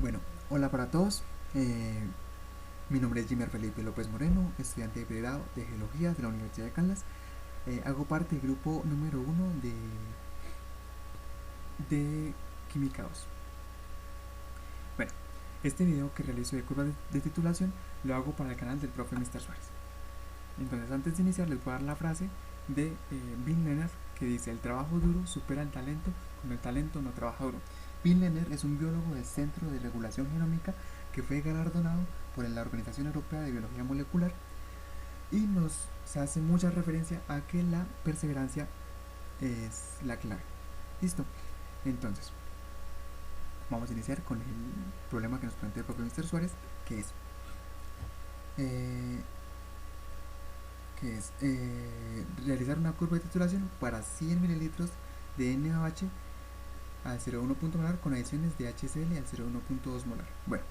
Bueno, hola para todos. Mi nombre es Jimmer Felipe López Moreno, estudiante de pregrado de Geología de la Universidad de Caldas. Hago parte del grupo número 1 de Química 2. Bueno, este video que realizo de curva de titulación lo hago para el canal del profe Mr. Suárez. Entonces, antes de iniciar, les voy a dar la frase de Bill Leonard que dice: el trabajo duro supera el talento cuando el talento no trabaja duro. Bill Leonard es un biólogo del Centro de Regulación Genómica que fue galardonado por la Organización Europea de Biología Molecular y nos hace mucha referencia a que la perseverancia es la clave. ¿Listo? Entonces, vamos a iniciar con el problema que nos plantea el propio Mr. Suárez, que es eh, realizar una curva de titulación para 100 mililitros de NaOH al 0,1 molar con adiciones de HCl al 0,1.2 molar. Bueno,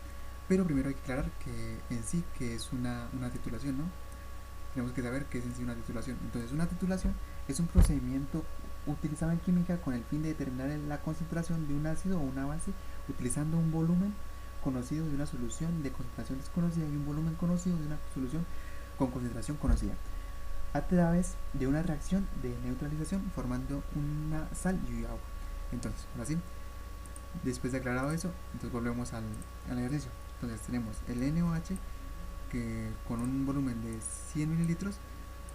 pero primero hay que aclarar que en sí que es una titulación, ¿no? Tenemos que saber qué es en sí una titulación. Entonces, una titulación es un procedimiento utilizado en química con el fin de determinar la concentración de un ácido o una base utilizando un volumen conocido de una solución de concentración desconocida y un volumen conocido de una solución con concentración conocida, a través de una reacción de neutralización formando una sal y agua. Entonces, ahora sí, después de aclarado eso, entonces volvemos al ejercicio. Entonces tenemos el NaOH que con un volumen de 100 mililitros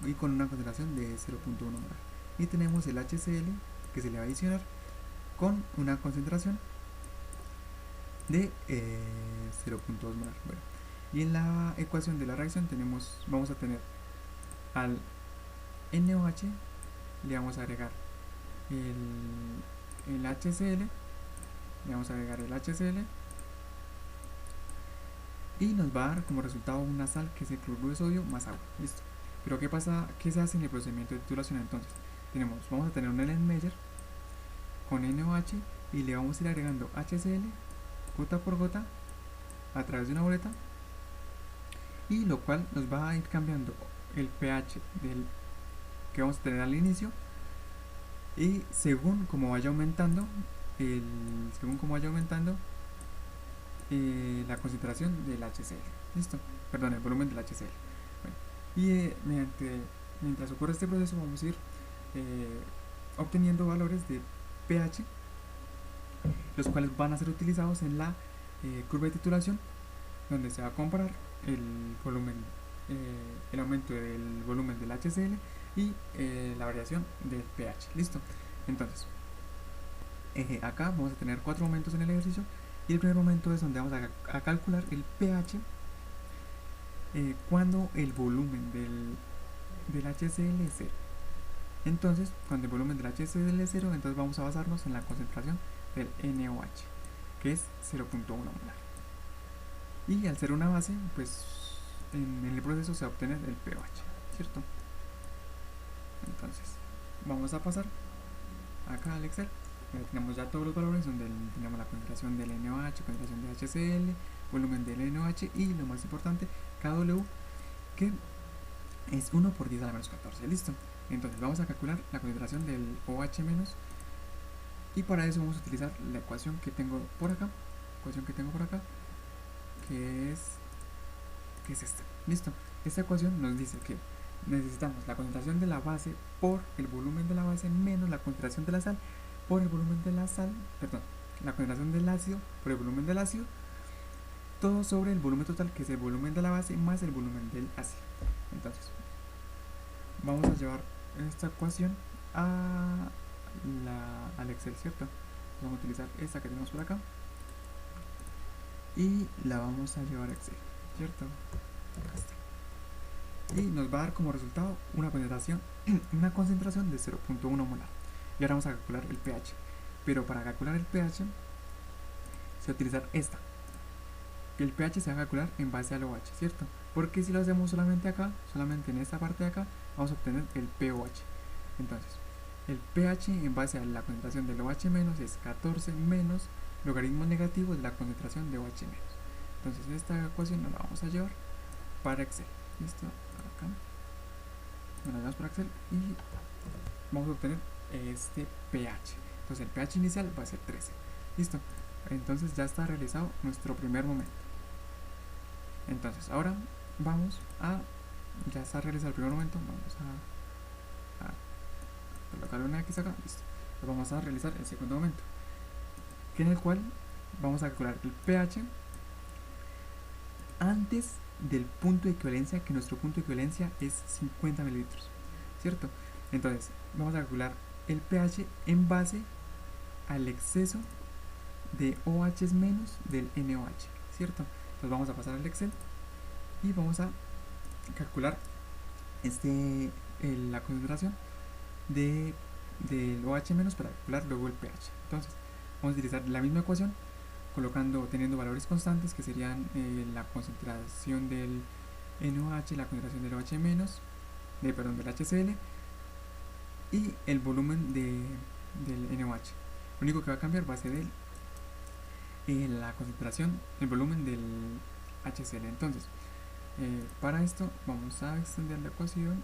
y con una concentración de 0.1 molar. Y tenemos el HCl que se le va a adicionar con una concentración de 0.2 molar. Bueno, y en la ecuación de la reacción vamos a tener al NaOH, le vamos a agregar el HCl, y nos va a dar como resultado una sal que es el cloruro de sodio más agua. Listo. Pero ¿qué pasa? ¿Qué se hace en el procedimiento de titulación entonces? Vamos a tener un Erlenmeyer con NaOH y le vamos a ir agregando HCl gota por gota a través de una boleta, y lo cual nos va a ir cambiando el pH que vamos a tener al inicio, y según como vaya aumentando la concentración del HCl. Listo, perdón, el volumen del HCl. Bueno, y mientras ocurre este proceso vamos a ir obteniendo valores de pH, los cuales van a ser utilizados en la curva de titulación, donde se va a comparar el volumen, el aumento del volumen del HCl y la variación del pH. Listo. Entonces, acá vamos a tener 4 momentos en el ejercicio, y el primer momento es donde vamos a calcular el pH cuando el volumen del HCl es 0. Entonces, cuando el volumen del HCl es 0, entonces vamos a basarnos en la concentración del NaOH, que es 0.1 molar. Y al ser una base, pues en el proceso se va a obtener el pH, ¿cierto? Entonces, vamos a pasar acá al Excel. Tenemos ya todos los valores donde tenemos la concentración del NaOH, concentración de HCl, volumen del NaOH y lo más importante, Kw, que es 1 por 10 a la menos 14. Listo. Entonces vamos a calcular la concentración del OH menos, y para eso vamos a utilizar la ecuación que tengo por acá, que es esta. Listo. Esta ecuación nos dice que necesitamos la concentración de la base por el volumen de la base menos la concentración de la sal por el volumen de la sal, perdón, la concentración del ácido por el volumen del ácido, todo sobre el volumen total, que es el volumen de la base más el volumen del ácido. Entonces, vamos a llevar esta ecuación al Excel, ¿cierto? Vamos a utilizar esta que tenemos por acá y la vamos a llevar a Excel, ¿cierto? Y nos va a dar como resultado una concentración de 0.1 molar. Y ahora vamos a calcular el pH. Pero para calcular el pH se va a utilizar esta. El pH se va a calcular en base al OH, ¿cierto? Porque si lo hacemos solamente acá, solamente en esta parte de acá, vamos a obtener el pOH. Entonces, el pH en base a la concentración del OH menos es 14 menos logaritmo negativo de la concentración de OH menos. Entonces, esta ecuación nos la vamos a llevar para Excel. ¿Listo? Acá. Nos la llevamos para Excel y vamos a obtener este pH. Entonces, el pH inicial va a ser 13. ¿Listo? Entonces ya está realizado nuestro primer momento. Entonces ahora vamos a, ya está realizado el primer momento, vamos a colocar una X acá, listo. Vamos a realizar el segundo momento, que en el cual vamos a calcular el pH antes del punto de equivalencia, que nuestro punto de equivalencia es 50 mililitros, ¿cierto? Entonces vamos a calcular el pH en base al exceso de OH menos del NOH, ¿cierto? Entonces vamos a pasar al Excel y vamos a calcular la concentración del OH menos para calcular luego el pH. Entonces vamos a utilizar la misma ecuación teniendo valores constantes, que serían la concentración del NOH, la concentración del OH menos, del HCl y el volumen del NOH. Lo único que va a cambiar va a ser la concentración, el volumen del HCl. Entonces, para esto vamos a extender la ecuación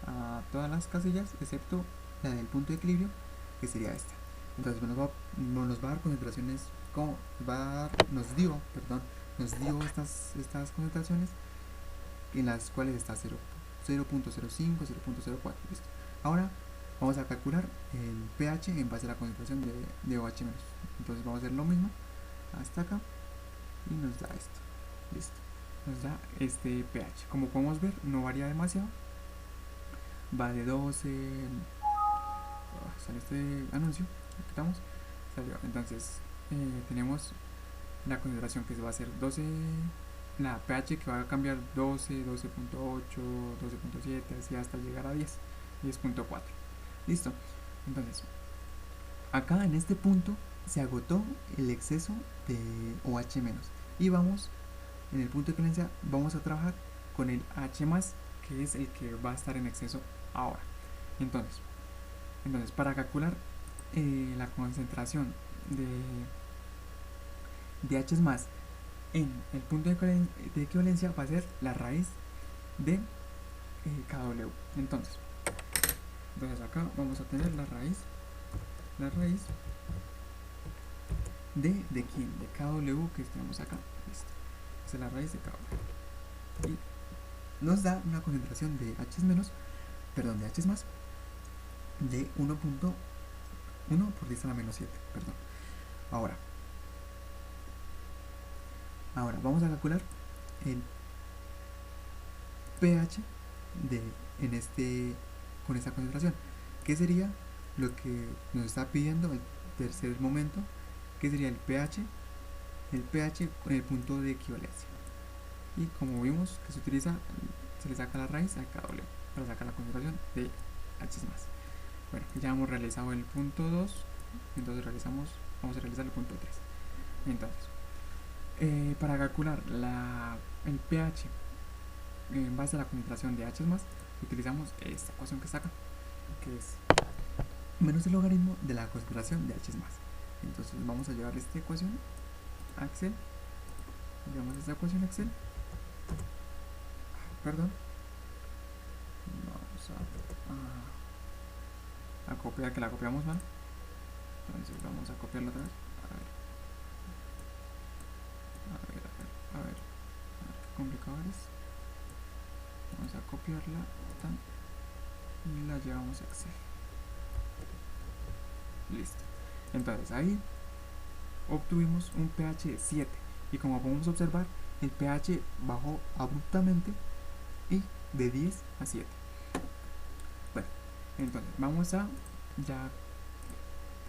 a todas las casillas excepto la del punto de equilibrio, que sería esta. Entonces nos va a dar concentraciones, nos dio estas concentraciones, en las cuales está 0.05, 0.04, listo. Ahora vamos a calcular el pH en base a la concentración de OH menos. Entonces vamos a hacer lo mismo hasta acá y nos da esto, listo. Nos da este pH. Como podemos ver, no varía demasiado, va de 12, sale este anuncio, lo quitamos, salió. Entonces tenemos la concentración que se va a hacer 12, la pH que va a cambiar 12, 12.8, 12.7, así hasta llegar a 10, 10.4. Listo. Entonces, acá en este punto se agotó el exceso de OH menos y vamos, en el punto de equivalencia, vamos a trabajar con el H más, que es el que va a estar en exceso ahora. Entonces para calcular la concentración de H más en el punto de equivalencia va a ser la raíz de KW. Entonces acá vamos a tener la raíz de quién, de KW, que tenemos acá, listo. Esa es la raíz de KW y nos da una concentración de H menos, de H más de 1.1 por 10 a la menos 7, perdón. Ahora vamos a calcular el pH con esta concentración, que sería lo que nos está pidiendo el tercer momento, que sería el pH con el punto de equivalencia. Y como vimos que se le saca la raíz a KW para sacar la concentración de H más. Bueno, ya hemos realizado el punto 2, entonces vamos a realizar el punto 3. Entonces, para calcular el pH en base a la concentración de H más, utilizamos esta ecuación que está acá, que es menos el logaritmo de la concentración de H más. Entonces vamos a llevar esta ecuación a Excel. Llevamos esta ecuación a Excel. Perdón. Vamos a copiar, que la copiamos mal. Entonces vamos a copiarla otra vez. A ver qué complicado es. Vamos a copiarla y la llevamos a Excel. Listo. Entonces ahí obtuvimos un pH de 7 y como podemos observar, el pH bajó abruptamente y de 10 a 7. Bueno, entonces ya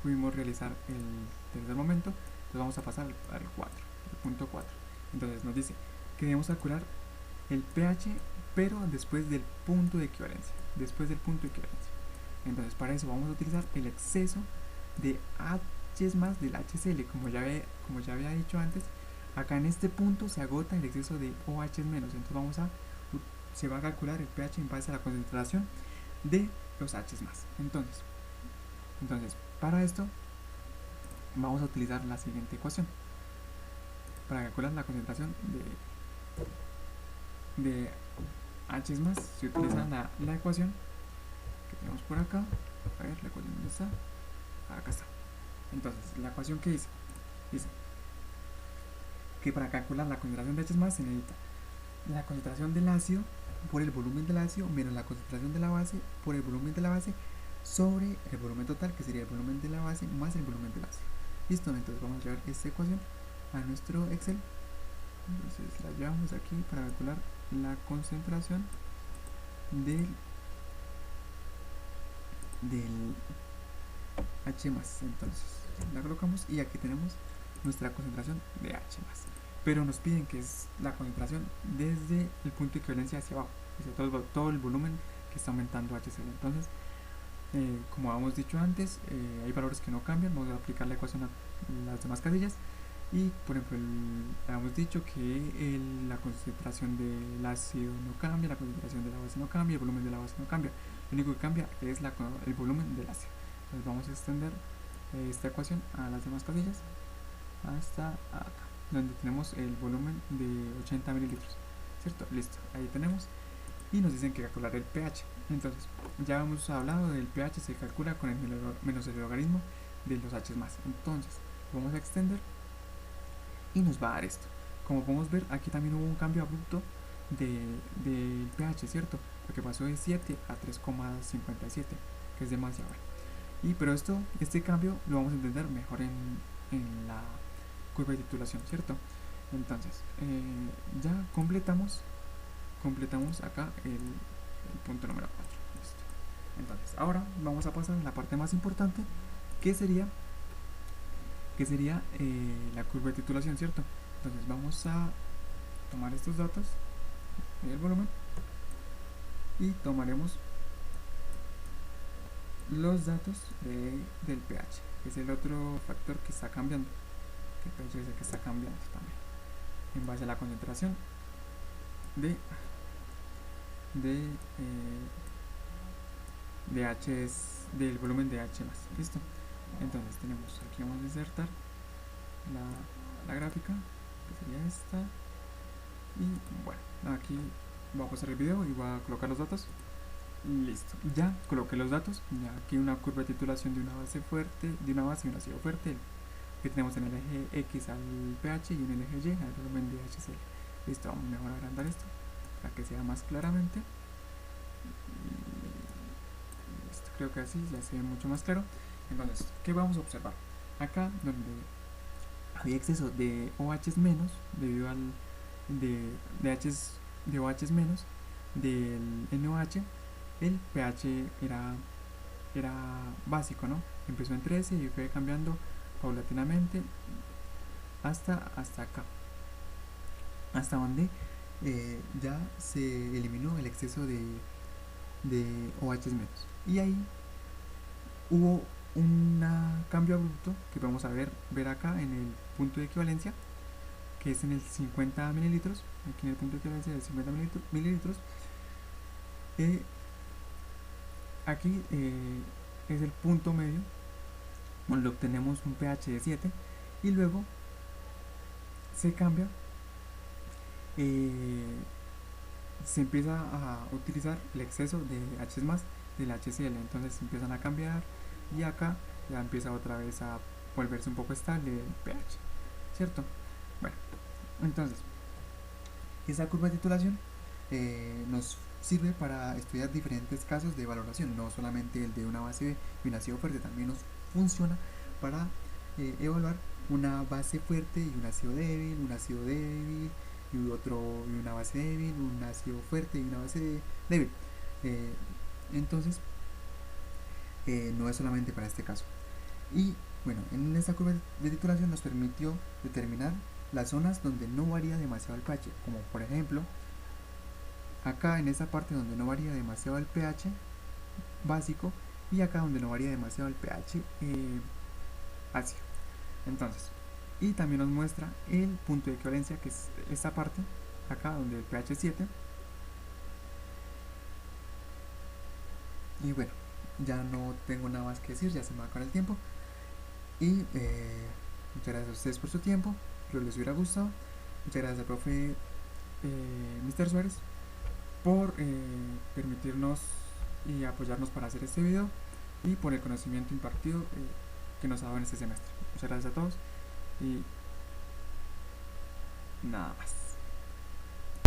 pudimos realizar el tercer momento, entonces vamos a pasar al 4, el punto 4. Entonces nos dice que debemos calcular el pH, pero después del punto de equivalencia. Entonces para eso vamos a utilizar el exceso de H más del HCl, como ya había dicho antes. Acá en este punto se agota el exceso de OH menos, entonces se va a calcular el pH en base a la concentración de los H más. Entonces para esto vamos a utilizar la siguiente ecuación para calcular la concentración de H más. Se utiliza la ecuación que tenemos por acá. A ver, la ecuación, ¿dónde está? Acá está. Entonces la ecuación que dice Dice que para calcular la concentración de H más se necesita la concentración del ácido por el volumen del ácido menos la concentración de la base por el volumen de la base sobre el volumen total, que sería el volumen de la base más el volumen del ácido. Listo, entonces vamos a llevar esta ecuación a nuestro Excel. Entonces la llevamos aquí para calcular la concentración del H más. Entonces la colocamos y aquí tenemos nuestra concentración de H más. Pero nos piden que es la concentración desde el punto de equivalencia hacia abajo, todo el volumen que está aumentando HCl. Entonces, como habíamos dicho antes, hay valores que no cambian. Vamos a aplicar la ecuación a las demás casillas. Y por ejemplo, habíamos dicho que la concentración del ácido no cambia, la concentración de la base no cambia, el volumen de la base no cambia. Lo único que cambia es el volumen del ácido. Entonces vamos a extender esta ecuación a las demás casillas hasta acá, donde tenemos el volumen de 80 mililitros, ¿cierto? Listo, ahí tenemos. Y nos dicen que calcular el pH. Entonces, ya hemos hablado del pH, se calcula con el menos el logaritmo de los H más. Entonces, vamos a extender y nos va a dar esto. Como podemos ver, aquí también hubo un cambio abrupto del pH, ¿cierto? Porque pasó de 7 a 3,57, que es demasiado. Pero este cambio lo vamos a entender mejor en la curva de titulación, ¿cierto? Entonces, ya completamos acá el punto número 4. Listo. Entonces, ahora vamos a pasar a la parte más importante, que sería la curva de titulación, ¿cierto? Entonces vamos a tomar estos datos del volumen y tomaremos los datos del pH, que es el otro factor que está cambiando, que el pH es el que está cambiando también en base a la concentración del volumen de H más. Listo. Entonces tenemos aquí, vamos a insertar la gráfica, que sería esta, y bueno, aquí voy a pasar el video y voy a colocar los datos. Listo, ya coloqué los datos. Ya aquí una curva de titulación de una base fuerte, de una base y un ácido fuerte, que tenemos en el eje X al pH y en el eje Y al volumen de HCl. Listo, vamos mejor a agrandar esto para que sea más claramente. Listo, creo que así ya se ve mucho más claro. Entonces, ¿qué vamos a observar? Acá donde había exceso de OH menos debido al de OH menos del NOH, el pH era básico, ¿no? Empezó en 13 y fue cambiando paulatinamente hasta acá, hasta donde ya se eliminó el exceso de OH menos, y ahí hubo un cambio abrupto que vamos a ver acá en el punto de equivalencia, que es en el 50 mililitros. Aquí en el punto de equivalencia de 50 mililitros, aquí es el punto medio donde obtenemos un pH de 7, y luego se cambia, se empieza a utilizar el exceso de H más del HCl. Entonces empiezan a cambiar y acá ya empieza otra vez a volverse un poco estable el pH, ¿cierto? Bueno, entonces esa curva de titulación nos sirve para estudiar diferentes casos de valoración, no solamente el de una base y un ácido fuerte. También nos funciona para evaluar una base fuerte y un ácido débil, y una base débil, un ácido fuerte y una base débil. Entonces, no es solamente para este caso. Y bueno, en esta curva de titulación nos permitió determinar las zonas donde no varía demasiado el pH, como por ejemplo acá en esta parte donde no varía demasiado el pH básico, y acá donde no varía demasiado el pH ácido. Entonces, y también nos muestra el punto de equivalencia, que es esta parte acá donde el pH es 7. Y bueno, ya no tengo nada más que decir, ya se me va a acabar el tiempo. Y muchas gracias a ustedes por su tiempo, espero les hubiera gustado. Muchas gracias al profe Mr. Suárez por permitirnos y apoyarnos para hacer este video, y por el conocimiento impartido que nos ha dado en este semestre. Muchas gracias a todos Y nada más.